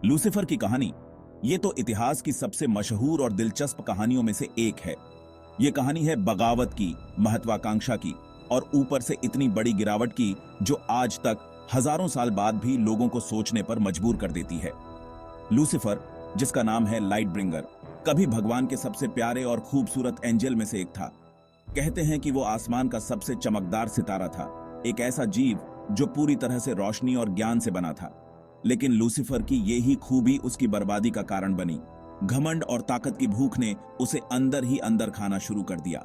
Lucifer की कहानी ये तो इतिहास की सबसे मशहूर और दिलचस्प कहानियों में से एक है। ये कहानी है बगावत की, महत्वाकांक्षा की और ऊपर से इतनी बड़ी गिरावट की जो आज तक हजारों साल बाद भी लोगों को सोचने पर मजबूर कर देती है। लूसीफर, जिसका नाम है लाइट ब्रिंगर, कभी भगवान के सबसे प्यारे और खूबसूरत एंजल में से एक था। कहते हैं कि वो आसमान का सबसे चमकदार सितारा था, एक ऐसा जीव जो पूरी तरह से रोशनी और ज्ञान से बना था। लेकिन लूसीफर की यही खूबी उसकी बर्बादी का कारण बनी। घमंड और ताकत की भूख ने उसे अंदर ही अंदर खाना शुरू कर दिया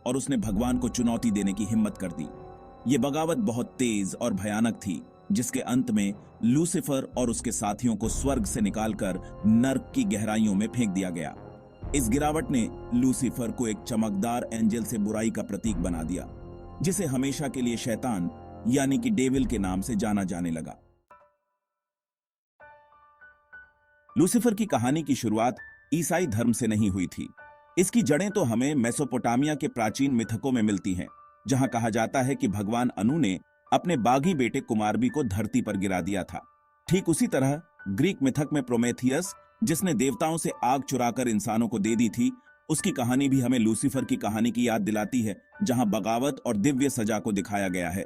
और उसने भगवान को चुनौती देने की हिम्मत कर दी। ये बगावत बहुत तेज और भयानक थी, जिसके अंत में लूसीफर और उसके साथियों को स्वर्ग से निकालकर नर्क की गहराइयों में फेंक दिया गया। इस गिरावट ने लूसीफर को एक चमकदार एंजल से बुराई का प्रतीक बना दिया, जिसे हमेशा के लिए शैतान यानी कि डेविल के नाम से जाना जाने लगा। लूसीफर की कहानी की शुरुआत ईसाई धर्म से नहीं हुई थी। इसकी जड़ें तो हमें मेसोपोटामिया के प्राचीन मिथकों में मिलती हैं, जहां कहा जाता है कि भगवान अनु ने अपने बागी बेटे कुमारबी को धरती पर गिरा दिया था। ठीक उसी तरह ग्रीक मिथक में प्रोमेथियस, जिसने देवताओं से आग चुराकर इंसानों को दे दी थी, उसकी कहानी भी हमें लूसीफर की कहानी की याद दिलाती है, जहां बगावत और दिव्य सजा को दिखाया गया है।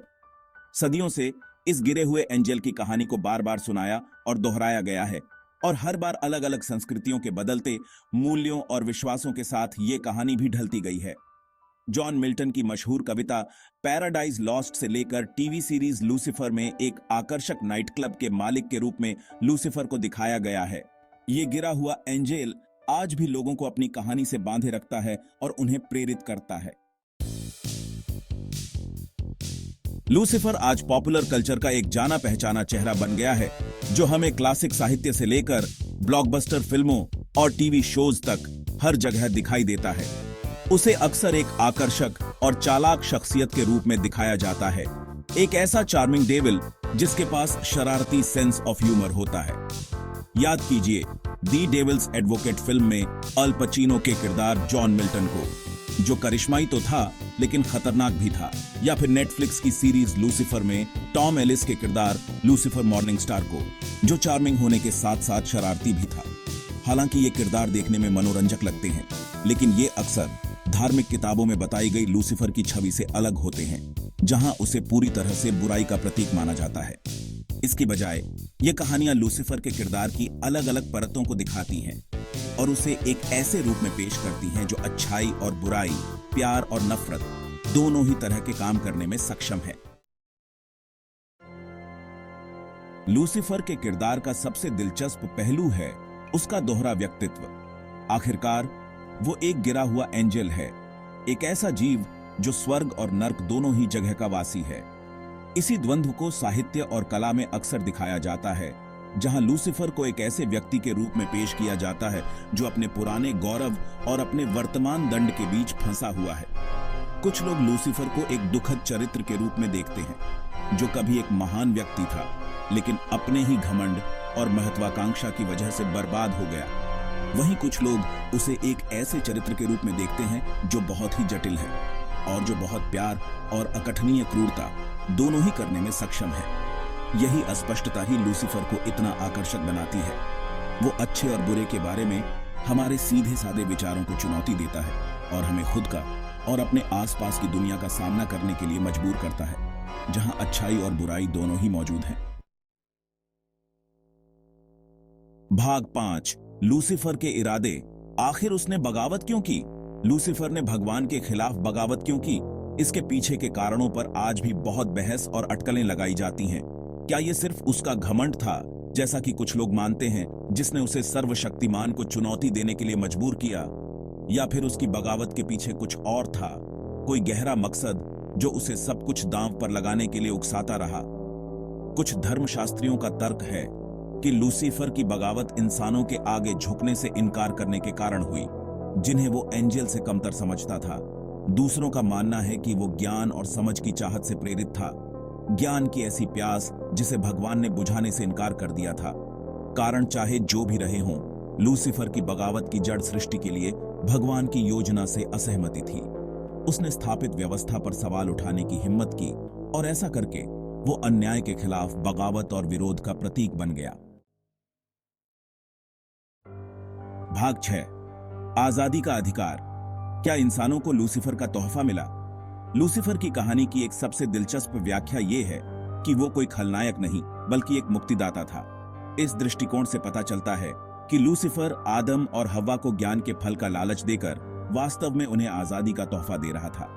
सदियों से इस गिरे हुए एंजल की कहानी को बार बार सुनाया और दोहराया गया है, और हर बार अलग अलग संस्कृतियों के बदलते मूल्यों और विश्वासों के साथ ये कहानी भी ढलती गई है। जॉन मिल्टन की मशहूर कविता पैराडाइज लॉस्ट से लेकर टीवी सीरीज लूसीफर में एक आकर्षक नाइट क्लब के मालिक के रूप में लूसीफर को दिखाया गया है। ये गिरा हुआ एंजेल आज भी लोगों को अपनी कहानी से बांधे रखता है और उन्हें प्रेरित करता है। लूसीफर आज पॉपुलर कल्चर का एक जाना पहचाना चेहरा बन गया है, जो हमें क्लासिक साहित्य से लेकर ब्लॉकबस्टर फिल्मों और टीवी शोज तक हर जगह दिखाई देता है। उसे अक्सर एक आकर्षक और चालाक शख्सियत के रूप में दिखाया जाता है, एक ऐसा चार्मिंग डेविल जिसके पास शरारती सेंस ऑफ ह्यूमर होता है। याद कीजिए दी डेविल्स एडवोकेट फिल्म में अल पचीनो के किरदार जॉन मिल्टन को, जो करिश्माई तो था लेकिन खतरनाक भी था, या फिर नेटफ्लिक्स की सीरीज लूसीफर में टॉम एलिस के किरदार लूसीफर मॉर्निंग स्टार को, जो चार्मिंग होने के साथ साथ शरारती भी था। हालांकि ये किरदार देखने में मनोरंजक लगते हैं, लेकिन ये अक्सर धार्मिक किताबों में बताई गई लूसीफर की छवि से अलग होते हैं, जहां उसे पूरी तरह से बुराई का प्रतीक माना जाता है। इसकी बजाय ये कहानियां लूसीफर के किरदार की अलग अलग परतों को दिखाती हैं और उसे एक ऐसे रूप में पेश करती हैं जो अच्छाई और बुराई, प्यार और नफरत, दोनों ही तरह के काम करने में सक्षम है। लूसीफर के किरदार का सबसे दिलचस्प पहलू है उसका दोहरा व्यक्तित्व। आखिरकार वो एक गिरा हुआ एंजल है, एक ऐसा जीव जो स्वर्ग और नर्क दोनों ही जगह का वासी है। इसी द्वंद्व को साहित्य और कला में अक्सर दिखाया जाता है, जहां लूसीफर को एक ऐसे व्यक्ति के रूप में पेश किया जाता है जो अपने पुराने गौरव और अपने वर्तमान दंड के बीच फंसा हुआ है। कुछ लोग लूसीफर को एक दुखद चरित्र के रूप में देखते हैं, जो कभी एक महान व्यक्ति था लेकिन अपने ही घमंड और महत्वाकांक्षा की वजह से बर्बाद हो गया। वहीं कुछ लोग उसे एक ऐसे चरित्र के रूप में देखते हैं जो बहुत ही जटिल है और जो बहुत प्यार और अकथनीय क्रूरता दोनों ही करने में सक्षम है। यही अस्पष्टता ही लूसीफर को इतना आकर्षक बनाती है। वो अच्छे और बुरे के बारे में हमारे सीधे साधे विचारों को चुनौती देता है और हमें खुद का और अपने आसपास की दुनिया का सामना करने के लिए मजबूर करता है, जहां अच्छाई और बुराई दोनों ही मौजूद हैं। भाग 5, लूसीफर के इरादे। आखिर उसने बगावत क्यों की? लूसीफर ने भगवान के खिलाफ बगावत क्यों की? इसके पीछे के कारणों पर आज भी बहुत बहस और अटकलें लगाई जाती हैं। क्या ये सिर्फ उसका घमंड था, जैसा कि कुछ लोग मानते हैं, जिसने उसे सर्वशक्तिमान को चुनौती देने के लिए मजबूर किया, या फिर उसकी बगावत के पीछे कुछ और था, कोई गहरा मकसद जो उसे सब कुछ दांव पर लगाने के लिए उकसाता रहा? कुछ धर्मशास्त्रियों का तर्क है कि लूसीफर की बगावत इंसानों के आगे झुकने से इनकार करने के कारण हुई, जिन्हें वो एंजल से कमतर समझता था। दूसरों का मानना है कि वो ज्ञान और समझ की चाहत से प्रेरित था, ज्ञान की ऐसी प्यास जिसे भगवान ने बुझाने से इनकार कर दिया था। कारण चाहे जो भी रहे हों, लूसीफर की बगावत की जड़ सृष्टि के लिए भगवान की योजना से असहमति थी। उसने स्थापित व्यवस्था पर सवाल उठाने की हिम्मत की और ऐसा करके वो अन्याय के खिलाफ बगावत और विरोध का प्रतीक बन गया। भाग 6 आजादी का अधिकार। क्या इंसानों को लूसीफर का तोहफा मिला? लूसीफर की कहानी की एक सबसे दिलचस्प व्याख्या यह है कि वो कोई खलनायक नहीं बल्कि एक मुक्तिदाता था। इस दृष्टिकोण से पता चलता है कि लूसीफर आदम और हव्वा को ज्ञान के फल का लालच देकर वास्तव में उन्हें आजादी का तोहफा दे रहा था।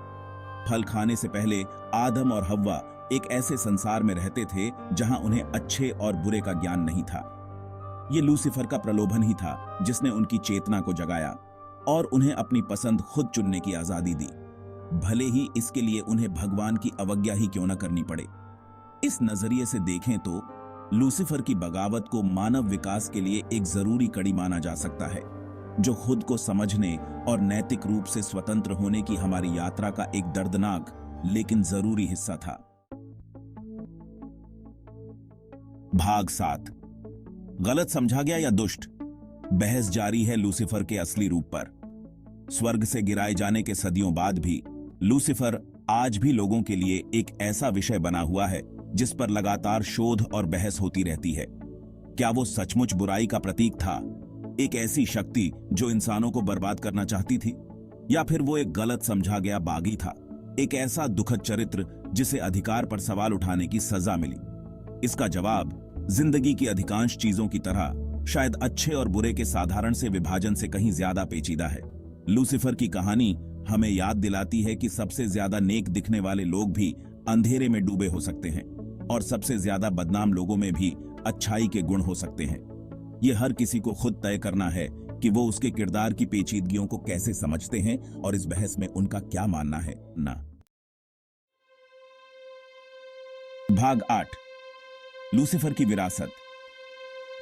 फल खाने से पहले आदम और हव्वा एक ऐसे संसार में रहते थे जहां उन्हें अच्छे और बुरे का ज्ञान नहीं था। ये लूसीफर का प्रलोभन ही था जिसने उनकी चेतना को जगाया और उन्हें अपनी पसंद खुद चुनने की आजादी दी, भले ही इसके लिए उन्हें भगवान की अवज्ञा ही क्यों न करनी पड़े। इस नजरिए से देखें तो लूसीफर की बगावत को मानव विकास के लिए एक जरूरी कड़ी माना जा सकता है, जो खुद को समझने और नैतिक रूप से स्वतंत्र होने की हमारी यात्रा का एक दर्दनाक लेकिन जरूरी हिस्सा था। भाग 7 गलत समझा गया या दुष्ट। बहस जारी है लूसीफर के असली रूप पर। स्वर्ग से गिराए जाने के सदियों बाद भी लूसीफर आज भी लोगों के लिए एक ऐसा विषय बना हुआ है जिस पर लगातार शोध और बहस होती रहती है। क्या वो सचमुच बुराई का प्रतीक था, एक ऐसी शक्ति जो इंसानों को बर्बाद करना चाहती थी, या फिर वो एक गलत समझा गया बागी था, एक ऐसा दुखद चरित्र जिसे अधिकार पर सवाल उठाने की सजा मिली? इसका जवाब जिंदगी की अधिकांश चीजों की तरह शायद अच्छे और बुरे के साधारण से विभाजन से कहीं ज्यादा पेचीदा है। लूसीफर की कहानी हमें याद दिलाती है कि सबसे ज्यादा नेक दिखने वाले लोग भी अंधेरे में डूबे हो सकते हैं और सबसे ज्यादा बदनाम लोगों में भी अच्छाई के गुण हो सकते हैं। यह हर किसी को खुद तय करना है कि वो उसके किरदार की पेचीदगियों को कैसे समझते हैं और इस बहस में उनका क्या मानना है ना। भाग 8 लूसीफर की विरासत।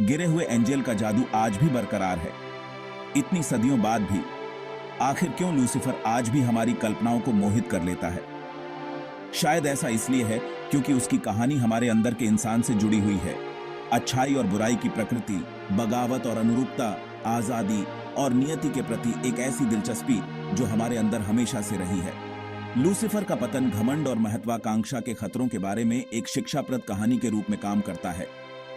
गिरे हुए एंजेल का जादू आज भी बरकरार है। इतनी सदियों बाद भी आखिर क्यों लूसीफर आज भी हमारी कल्पनाओं को मोहित कर लेता है? शायद ऐसा इसलिए है क्योंकि उसकी कहानी हमारे अंदर के इंसान से जुड़ी हुई है। अच्छाई और बुराई की प्रकृति, बगावत और अनुरूपता, आजादी और नियति के प्रति एक ऐसी दिलचस्पी जो हमारे अंदर हमेशा से रही है। लूसीफर का पतन घमंड और महत्वाकांक्षा के खतरों के बारे में एक शिक्षाप्रद कहानी के रूप में काम करता है,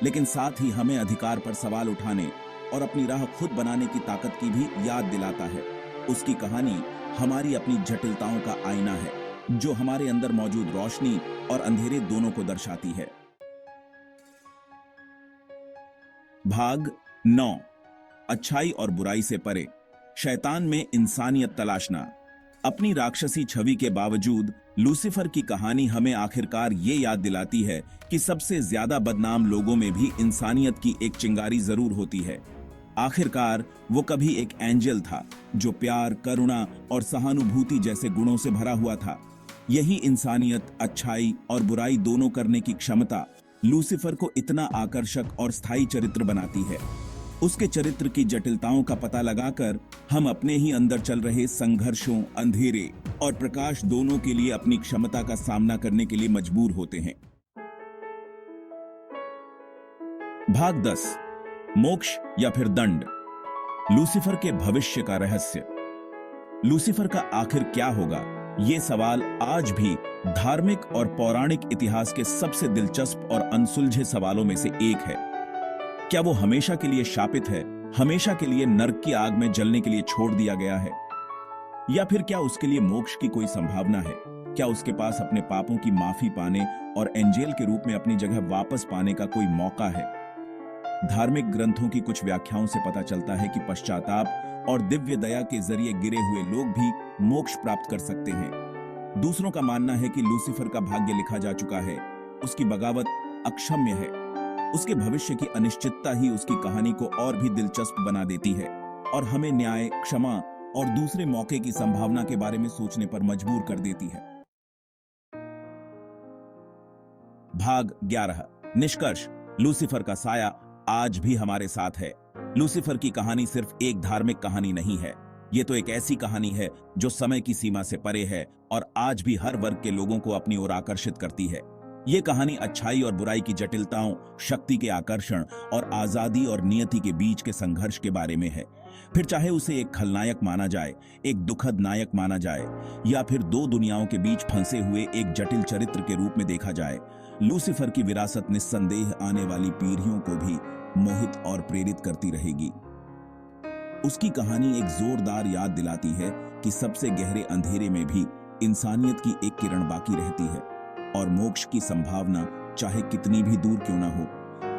लेकिन साथ ही हमें अधिकार पर सवाल उठाने और अपनी राह खुद बनाने की ताकत की भी याद दिलाता है। उसकी कहानी हमारी अपनी जटिलताओं का आईना है, जो हमारे अंदर मौजूद रोशनी और अंधेरे दोनों को दर्शाती है। भाग 9 अच्छाई और बुराई से परे, शैतान में इंसानियत तलाशना। अपनी राक्षसी छवि के बावजूद लूसीफर की कहानी हमें आखिरकार ये याद दिलाती है कि सबसे ज्यादा बदनाम लोगों में भी इंसानियत की एक चिंगारी जरूर होती है। आखिरकार वो कभी एक एंजल था जो प्यार, करुणा और सहानुभूति जैसे गुणों से भरा हुआ था। यही इंसानियत, अच्छाई और बुराई दोनों करने की क्षमता लूसीफर को इतना आकर्षक और स्थायी चरित्र बनाती है। उसके चरित्र की जटिलताओं का पता लगाकर हम अपने ही अंदर चल रहे संघर्षों, अंधेरे और प्रकाश दोनों के लिए अपनी क्षमता का सामना करने के लिए मजबूर होते हैं। भाग 10 मोक्ष या फिर दंड। लूसीफर के भविष्य का रहस्य। लूसीफर का आखिर क्या होगा, ये सवाल आज भी धार्मिक और पौराणिक इतिहास के सबसे दिलचस्प और अनसुलझे सवालों में से एक है। क्या वो हमेशा के लिए शापित है, हमेशा के लिए नरक की आग में जलने के लिए छोड़ दिया गया है, या फिर क्या उसके लिए मोक्ष की कोई संभावना है? क्या उसके पास अपने पापों की माफी पाने और एंजेल के रूप में अपनी जगह वापस पाने का कोई मौका है? धार्मिक ग्रंथों की कुछ व्याख्याओं से पता चलता है कि पश्चाताप और दिव्य दया के जरिए गिरे हुए लोग भी मोक्ष प्राप्त कर सकते हैं। दूसरों का मानना है कि लूसीफर का भाग्य लिखा जा चुका है, उसकी बगावत अक्षम्य है। उसके भविष्य की अनिश्चितता ही उसकी कहानी को और भी दिलचस्प बना देती है और हमें न्याय, क्षमा और दूसरे मौके की संभावना के बारे में सोचने पर मजबूर कर देती है। भाग 11 निष्कर्ष। लूसीफर का साया आज भी हमारे साथ है। लूसीफर की कहानी सिर्फ एक धार्मिक कहानी नहीं है, ये तो एक ऐसी कहानी है जो समय की सीमा से परे है और आज भी हर वर्ग के लोगों को अपनी ओर आकर्षित करती है। ये कहानी अच्छाई और बुराई की जटिलताओं, शक्ति के आकर्षण और आजादी और नियति के बीच के संघर्ष के बारे में है। फिर चाहे उसे एक खलनायक माना जाए, एक दुखद नायक माना जाए, या फिर दो दुनियाओं के बीच फंसे हुए एक जटिल चरित्र के रूप में देखा जाए, लूसीफर की विरासत निस्संदेह आने वाली पीढ़ियों को भी मोहित और प्रेरित करती रहेगी। उसकी कहानी एक जोरदार याद दिलाती है कि सबसे गहरे अंधेरे में भी इंसानियत की एक किरण बाकी रहती है और मोक्ष की संभावना चाहे कितनी भी दूर क्यों ना हो,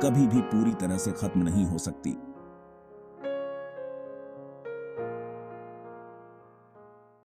कभी भी पूरी तरह से खत्म नहीं हो सकती।